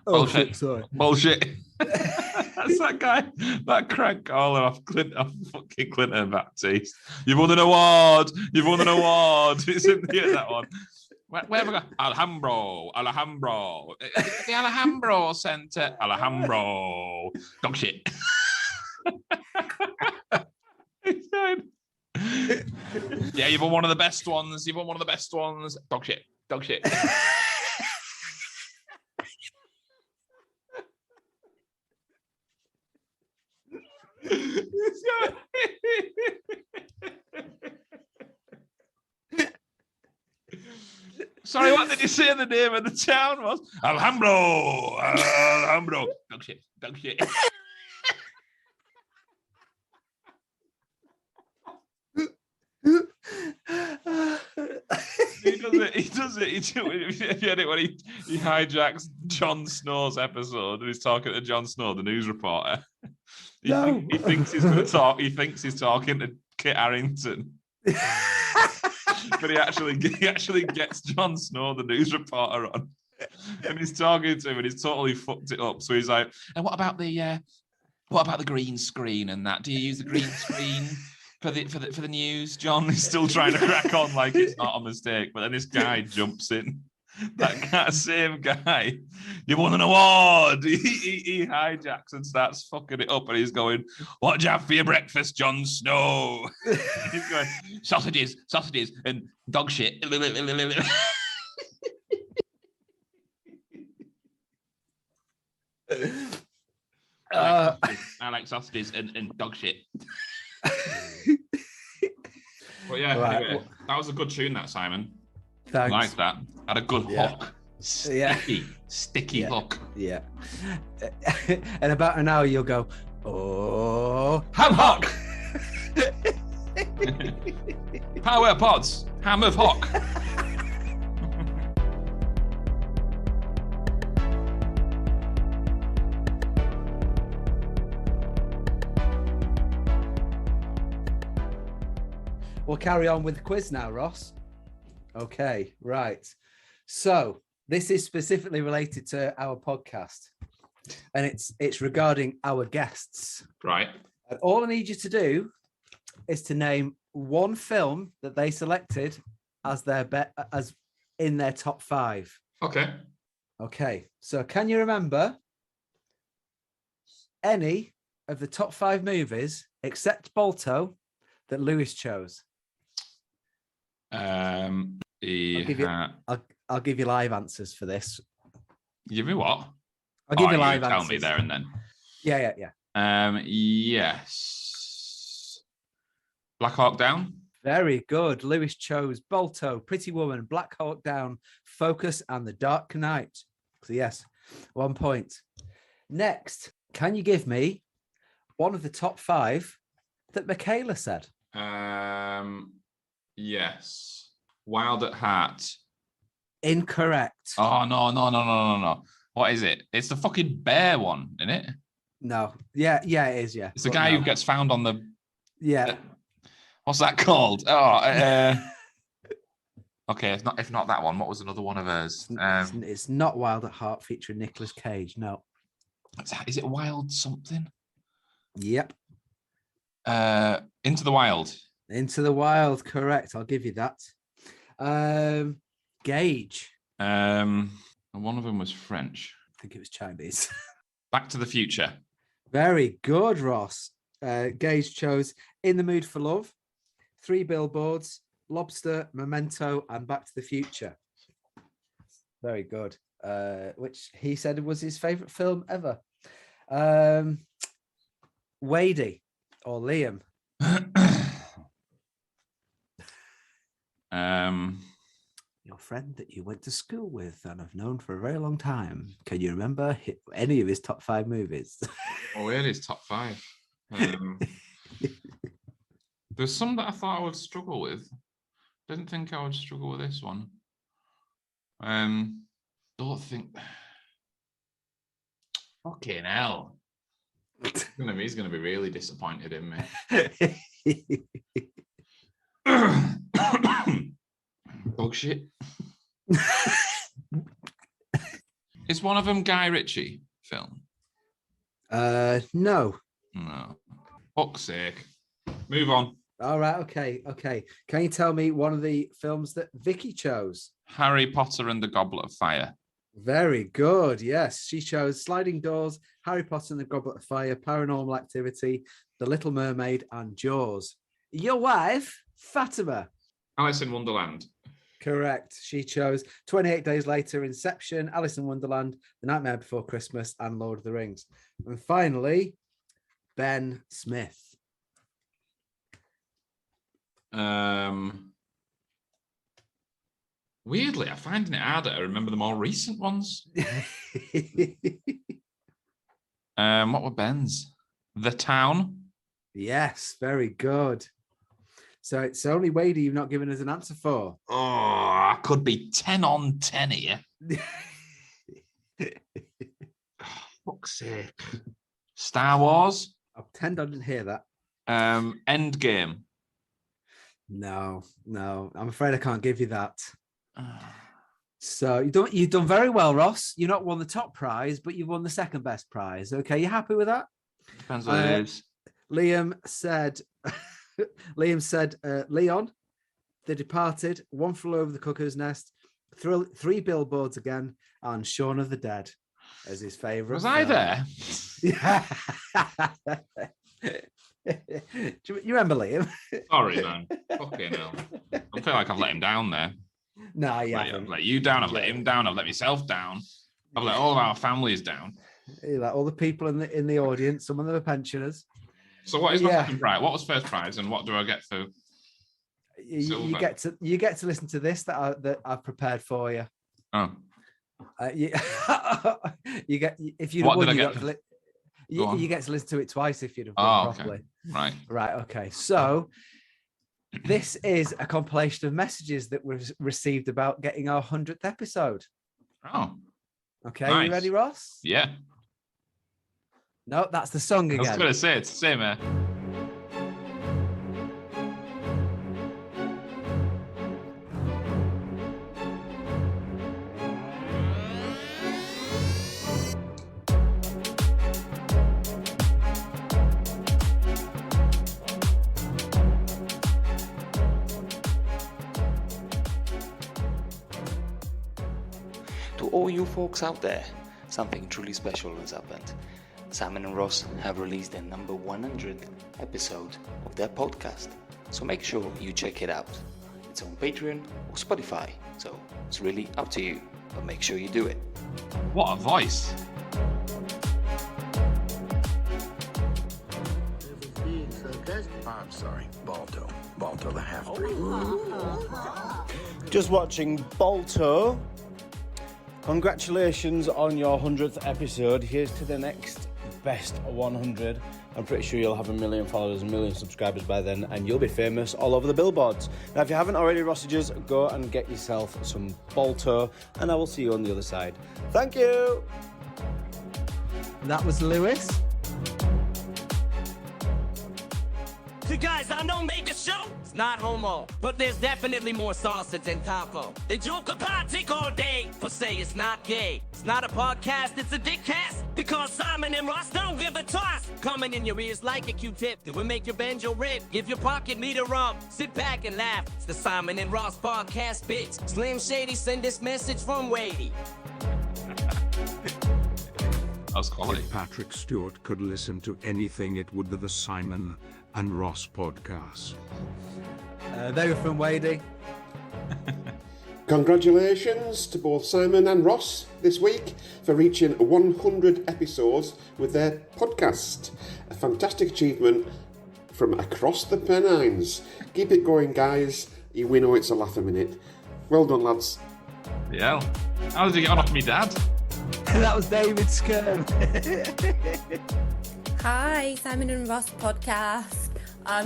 Oh, Bullshit. shit, sorry. Bullshit. That's that guy, that crank caller off fucking Clinton Baptiste. You've won an award. You've won an award. It's in the that one. Where have I got? Alhambro. The Alhambro Centre. Alhambro. Dog shit. Yeah, you've won one of the best ones. You've won one of the best ones. Dog shit. Dog shit. Sorry, what did you say the name of the town was? Alhambro. Alhambro. Dog shit. Dog shit. He does it. If you edit when he hijacks Jon Snow's episode and he's talking to Jon Snow, the news reporter. He thinks he's going to talk. He thinks he's talking to Kit Harington. But he actually gets Jon Snow, the news reporter, on, and he's talking to him, and he's totally fucked it up. So he's like, "And what about the green screen and that? Do you use the green screen for the news?" John is still trying to crack on like it's not a mistake, but then this guy jumps in. That same guy, you won an award. He hijacks and starts fucking it up, and he's going, "What did you have for your breakfast, Jon Snow?" He's going, sausages, and dog shit. I like sausages and dog shit. Well, yeah, right. Anyway, that was a good tune, that, Simon. Thanks. I like that. Had a good hook. Sticky hook. Yeah. And about an hour you'll go, oh, ham hock. Power pods, ham of hock. We'll carry on with the quiz now, Ross. Okay, right. So this is specifically related to our podcast, and it's regarding our guests. Right. And all I need you to do is to name one film that they selected as as in their top 5. Okay. Okay. So can you remember any of the top 5 movies except Balto that Lewis chose? I'll give you live answers for this. Give me what? I'll give you live answers. Tell me there and then. Yeah. Yes. Black Hawk Down. Very good. Lewis chose Balto, Pretty Woman, Black Hawk Down, Focus, and The Dark Knight. So yes, 1 point. Next, can you give me one of the top 5 that Michaela said? Yes. Wild at Heart. Incorrect. Oh, no. What is it? It's the fucking bear one, isn't it? No. Yeah, it is, yeah. It's the guy who gets found on the... Yeah. What's that called? Oh, okay, if not that one, what was another one of hers? It's not Wild at Heart featuring Nicolas Cage, no. Is it Wild something? Yep. Into the Wild. Into the Wild, correct. I'll give you that. Gage. And one of them was French. I think it was Chinese. Back to the Future. Very good, Ross. Gage chose In the Mood for Love, 3 Billboards, Lobster, Memento, and Back to the Future. Very good. Which he said was his favourite film ever. Wadey or Liam. Your friend that you went to school with and have known for a very long time. Can you remember any of his top 5 movies? Oh, it is top 5. There's some that I thought I would struggle with. Didn't think I would struggle with this one. Don't think. Fucking hell. He's gonna be really disappointed in me. Dog shit. Is one of them Guy Ritchie film? No. No. Fuck's sake. Move on. All right. Okay. Can you tell me one of the films that Vicky chose? Harry Potter and the Goblet of Fire. Very good. Yes, she chose Sliding Doors, Harry Potter and the Goblet of Fire, Paranormal Activity, The Little Mermaid, and Jaws. Your wife, Fatima. Alice in Wonderland. Correct. She chose 28 Days Later, Inception, Alice in Wonderland, The Nightmare Before Christmas, and Lord of the Rings. And finally, Ben Smith. Weirdly, I'm finding it harder to remember the more recent ones. What were Ben's? The Town. Yes, very good. So it's only Wadey you've not given us an answer for. Oh, I could be 10 on 10 here. Oh, fuck's sake. Star Wars. I'll pretend I didn't hear that. Endgame. No. I'm afraid I can't give you that. So you've done very well, Ross. You've not won the top prize, but you've won the second best prize. Okay, you happy with that? Depends what it is. Liam said, Leon, The Departed, One Flew Over the Cuckoo's Nest, Three Billboards Again, and Shaun of the Dead as his favourite. Was I there? Yeah. Do you remember Liam? Sorry, man. Fucking hell. I feel like I've let him down there. No, yeah. I've let you down. I've let him down. I've let myself down. I've let all of our families down. Like all the people in the audience, some of them are pensioners. So what is my second prize? What was first prize, and what do I get for? You get to listen to this that I've prepared for you. Oh. You get if you. What did I get? You get to listen to it twice if you'd have done properly. Okay. Right. Okay. So this is a compilation of messages that we've received about getting our 100th episode. Oh. Okay. Nice. You ready, Ross? Yeah. No, that's the song again. I was going to say it's the same. To all you folks out there, something truly special has happened. Simon and Ross have released their number 100th episode of their podcast, so make sure you check it out. It's on Patreon or Spotify, so it's really up to you, but make sure you do it. What a voice. I'm sorry, Balto the half-breed. Just watching Balto. Congratulations on your 100th episode. Here's to the next best 100. I'm pretty sure you'll have 1 million followers, 1 million subscribers by then, and you'll be famous all over the billboards. Now, if you haven't already, Rossages, go and get yourself some Balto, and I will see you on the other side. Thank you. That was Lewis. You guys, I don't make a show. It's not homo, but there's definitely more salsa than taco. They joke about dick all day, but say it's not gay. It's not a podcast, it's a dick cast. Because Simon and Ross don't give a toss. Coming in your ears like a Q-tip that will make your banjo rip. Give your pocket meter rub. Sit back and laugh. It's the Simon and Ross podcast, bitch. Slim Shady send this message from Wadey. That was quality. If Patrick Stewart could listen to anything, it would be the Simon and Ross podcast. They were from Wadey. Congratulations to both Simon and Ross this week for reaching 100 episodes with their podcast. A fantastic achievement from across the Pennines. Keep it going, guys. We know it's a laugh a minute. Well done, lads. Yeah. How did he get on off me dad? That was David Skirm. Hi, Simon and Ross podcast.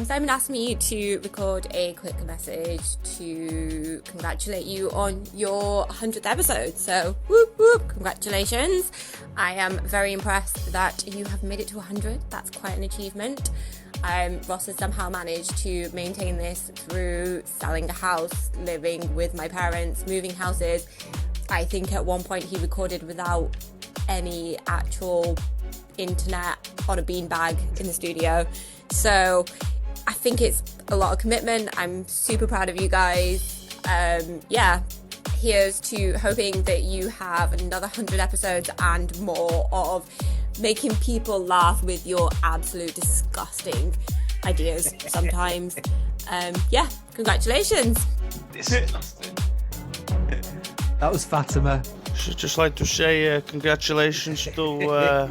Simon asked me to record a quick message to congratulate you on your 100th episode. So, whoop whoop, congratulations. I am very impressed that you have made it to 100. That's quite an achievement. Ross has somehow managed to maintain this through selling a house, living with my parents, moving houses. I think at one point he recorded without any actual internet on a beanbag in the studio. So I think it's a lot of commitment. I'm super proud of you guys. Here's to hoping that you have another 100 episodes and more of making people laugh with your absolute disgusting ideas sometimes. Congratulations. Disgusting. That was Fatima. Should just like to say congratulations to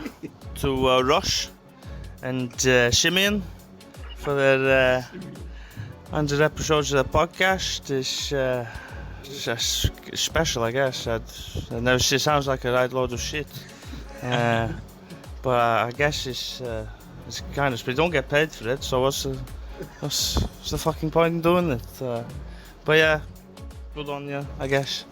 Ross and Simeon for their 100 episodes of the podcast. It's special, I guess. I know it sounds like a right load of shit, but I guess it's kind of. We don't get paid for it, so what's the fucking point in doing it? But yeah, good on you, I guess.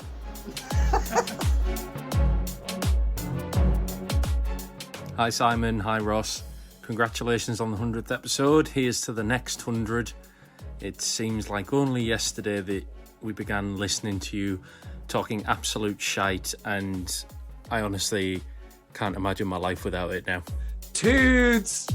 Hi Simon, hi Ross. Congratulations on the 100th episode. Here's to the next 100. It seems like only yesterday that we began listening to you talking absolute shite, and I honestly can't imagine my life without it now. Toots!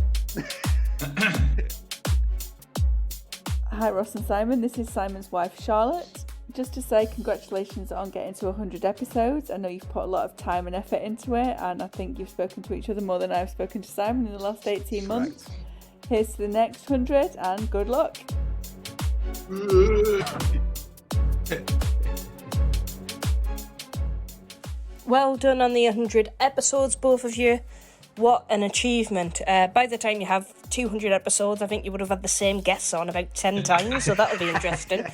Hi Ross and Simon, this is Simon's wife Charlotte. Just to say congratulations on getting to 100 episodes. I know you've put a lot of time and effort into it, and I think you've spoken to each other more than I've spoken to Simon in the last 18 months. Here's to the next 100 and good luck. Well done on the 100 episodes, both of you. What an achievement. By the time you have 200 episodes, I think you would have had the same guests on about 10 times, so that'll be interesting.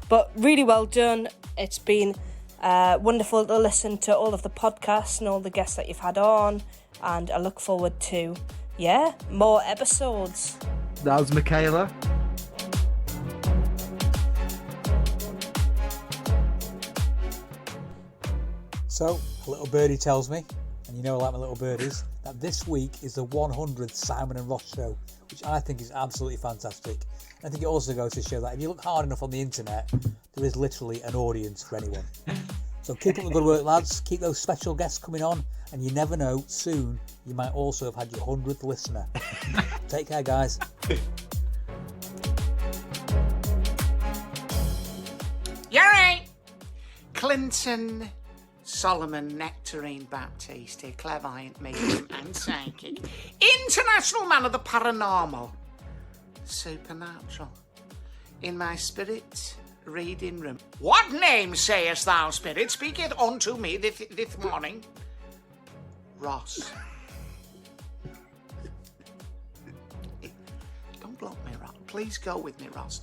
But really well done. It's been wonderful to listen to all of the podcasts and all the guests that you've had on, and I look forward to, more episodes. That was Michaela. So, a little birdie tells me, and you know I like my little birdies, that this week is the 100th Simon and Ross show, which I think is absolutely fantastic. And I think it also goes to show that if you look hard enough on the internet, there is literally an audience for anyone. So keep up the good work, lads. Keep those special guests coming on, and you never know, soon you might also have had your 100th listener. Take care, guys. You're right. Clinton Solomon Nectarine Baptiste, a clairvoyant medium and psychic, international man of the paranormal, supernatural, in my spirit reading room. What name sayest thou, spirit? Speak it unto me this morning. Ross. Don't block me, Ross. Please go with me, Ross.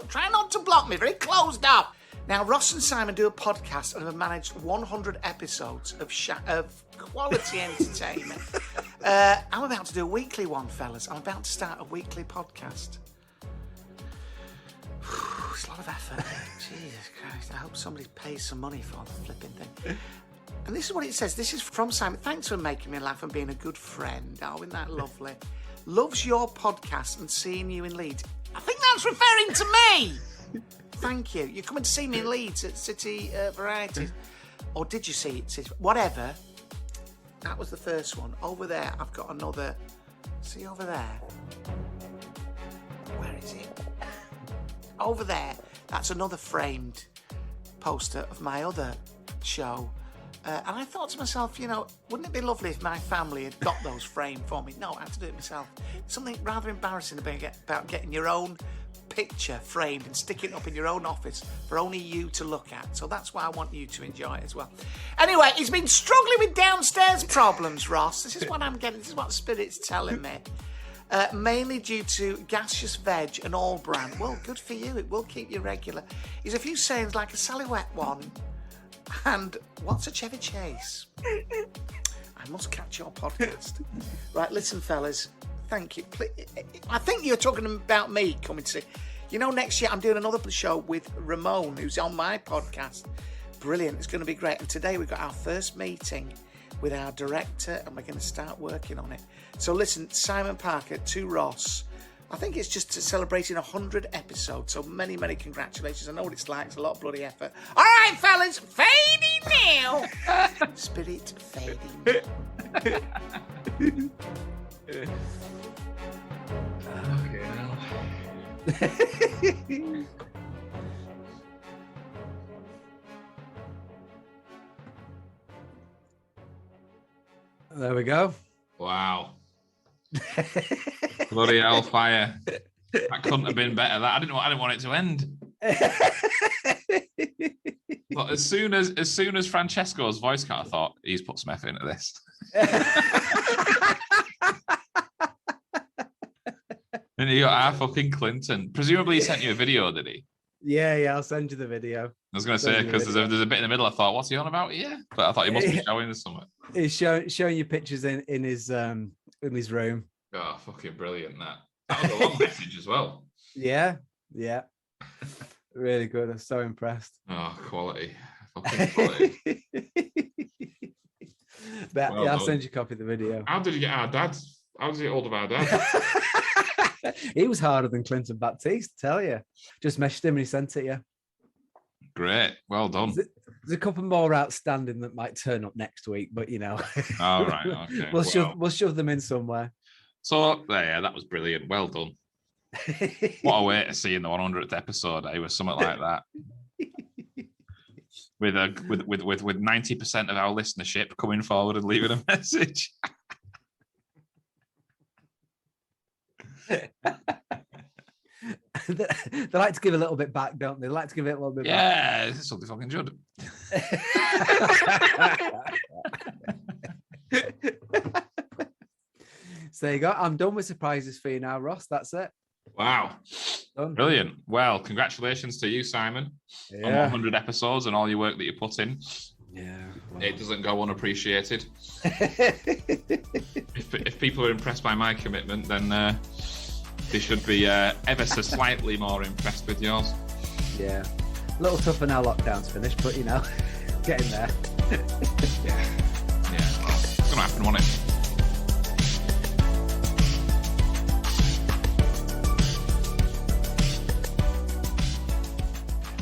Try not to block me. Very closed up. Now, Ross and Simon do a podcast and have managed 100 episodes of quality entertainment. I'm about to do a weekly one, fellas. I'm about to start a weekly podcast. It's a lot of effort. Jesus Christ. I hope somebody pays some money for the flipping thing. And this is what it says. This is from Simon. Thanks for making me laugh and being a good friend. Oh, isn't that lovely? Loves your podcast and seeing you in Leeds. I think that's referring to me. Thank you. You're coming to see me in Leeds at City Varieties. Or did you see it? Whatever. That was the first one. Over there, I've got another. See over there? Where is it? Over there. That's another framed poster of my other show. And I thought to myself, wouldn't it be lovely if my family had got those framed for me? No, I had to do it myself. Something rather embarrassing about getting your own picture framed and sticking it up in your own office for only you to look at. So that's why I want you to enjoy it as well. Anyway, he's been struggling with downstairs problems, Ross. This is what I'm getting. This is what Spirit's telling me. Mainly due to gaseous veg and all brand. Well, good for you. It will keep you regular. He's a few sayings like a Sally-Wet one and what's a Chevy Chase? I must catch your podcast. Right, listen, fellas. Thank you. I think you're talking about me coming to see. Next year I'm doing another show with Ramon, who's on my podcast. Brilliant. It's going to be great. And today we've got our first meeting with our director, and we're going to start working on it. So listen, Simon Parker to Ross, I think it's just celebrating 100 episodes. So many, many congratulations. I know what it's like. It's a lot of bloody effort. All right, fellas, fading now. Spirit fading. Okay, now. There we go. Wow. Bloody hellfire. That couldn't have been better. That I didn't want it to end. But as soon as Francesco's voice cut, I thought he's put some effort into this. And you got our fucking Clinton. Presumably he sent you a video, did he? Yeah, I'll send you the video. I was going to say, because there's a bit in the middle, I thought, what's he on about here? But I thought he must be showing us something. He's showing you pictures in his room. Oh, fucking brilliant, that. That was a long message as well. Yeah. Really good. I'm so impressed. Oh, quality. Fucking quality. But well, I'll send you a copy of the video. How did you get our dad? How did you get hold of our dad? He was harder than Clinton Baptiste, tell you. Just messaged him and he sent it, yeah. Great. Well done. There's a couple more outstanding that might turn up next week, but you know. All right. Okay. We'll shove them in somewhere. So yeah, that was brilliant. Well done. What a way to see in the 100th episode, eh? With something like that. With 90% of our listenership coming forward and leaving a message. They like to give a little bit back, don't they? They like to give it a little bit back. Yeah, this is something fucking should. So there you go. I'm done with surprises for you now, Ross. That's it. Wow. Done. Brilliant. Well, congratulations to you, Simon, on 100 episodes and all your work that you put in. Yeah. Well. It doesn't go unappreciated. if people are impressed by my commitment, then they should be ever so slightly more impressed with yours. Yeah. A little tougher now lockdown's finished, but you know, getting there. Yeah. Well, it's going to happen, won't it?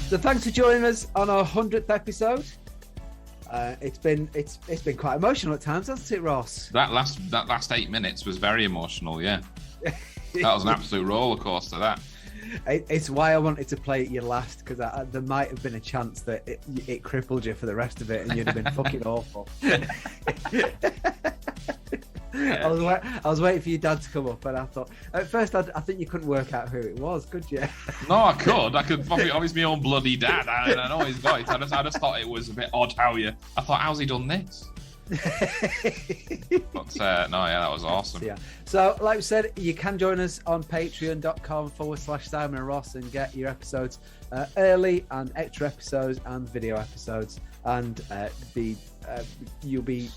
So thanks for joining us on our 100th episode. It's been quite emotional at times, hasn't it, Ross? That last 8 minutes was very emotional. Yeah, that was an absolute roller coaster. That. It's why I wanted to play it you last, because there might have been a chance that it crippled you for the rest of it, and you'd have been fucking awful. Yeah. I was waiting for your dad to come up, and I thought at first I think you couldn't work out who it was, could you? No, I could. Obviously, my own bloody dad. I know his voice. I just thought it was a bit odd how you. I thought, how's he done this? But no, yeah, that was awesome. Yeah. So, like we said, you can join us on patreon.com/Simon and Ross and get your episodes early, and extra episodes and video episodes, and you'll be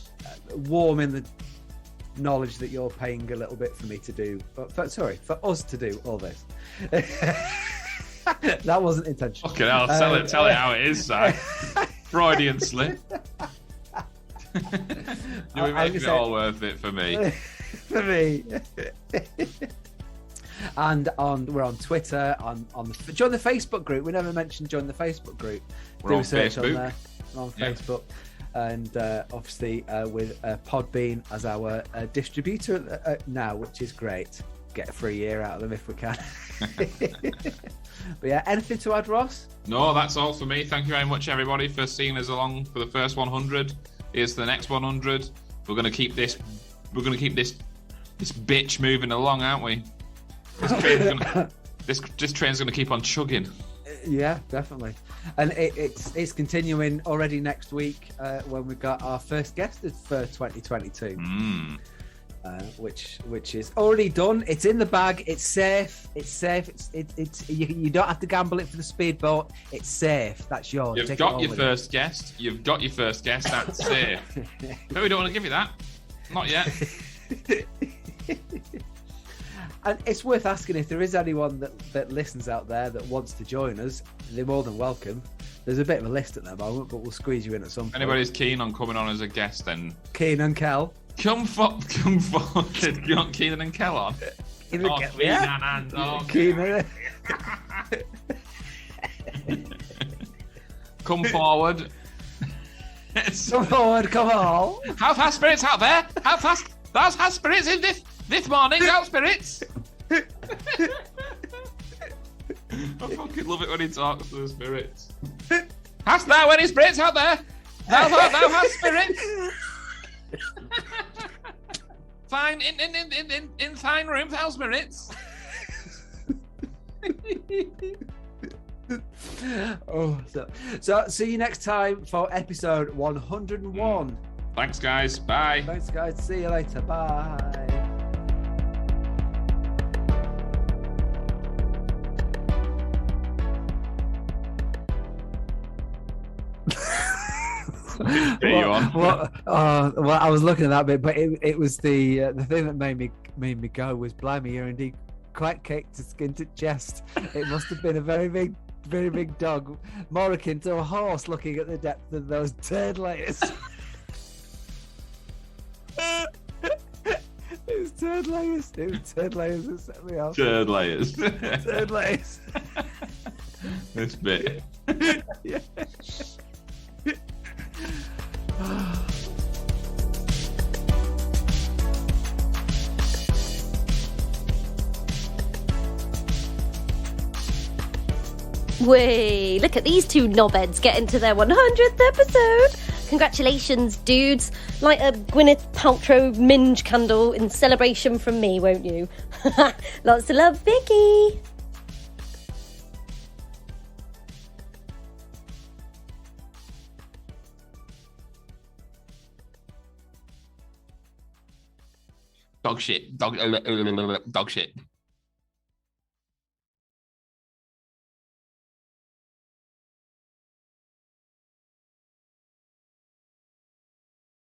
warm in the knowledge that you're paying a little bit for me to do, for us to do all this. That wasn't intentional. Okay, I'll tell it how it is, Si. Freudian slip. You're making it all worth it for me. For me. And we're on Twitter, join the Facebook group. We never mentioned join the Facebook group. We're on Facebook. We're on Facebook. And obviously with Podbean as our distributor now, which is great. Get a free year out of them if we can. But yeah, anything to add, Ross? No, that's all for me. Thank you very much, everybody, for seeing us along for the first 100. Here's the next 100. We're going to keep this bitch moving along, aren't we? This train's going to keep on chugging. Yeah, definitely. And it's continuing already next week when we've got our first guest for 2022. Which is already done. It's in the bag. It's safe. You don't have to gamble it for the speedboat. It's safe. That's yours. You've got your first guest. That's safe. But we don't want to give you that. Not yet. And it's worth asking if there is anyone that listens out there that wants to join us. They're more than welcome. There's a bit of a list at the moment, but we'll squeeze you in at some point. Anybody's keen on coming on as a guest, then Keen and Kel. Come forward. You want Keenan and Kel on? Look at me. Come forward. Come forward, come on. How fast spirits out there? How fast? That's how spirits in this morning. Out spirits. I fucking love it when he talks to the spirits. Hast thou any spirits out there? Thou hast spirits. Fine in fine room, thou spirits. So see you next time for episode 101. Thanks, guys. Bye. Thanks, guys. See you later. Bye. Well, I was looking at that bit, but it was the thing that made me go was blimey, you're indeed quite caked to skin to chest. It must have been a very big dog, more akin to a horse, looking at the depth of those turd layers. It was turd layers. It was turd layers that set me off. Turd layers. Turd layers. This bit. Yeah. Way, look at these two knobheads getting to their 100th episode. Congratulations, dudes. Light a Gwyneth Paltrow minge candle in celebration from me, won't you? Lots of love, Vicky. Dog shit. Dog shit.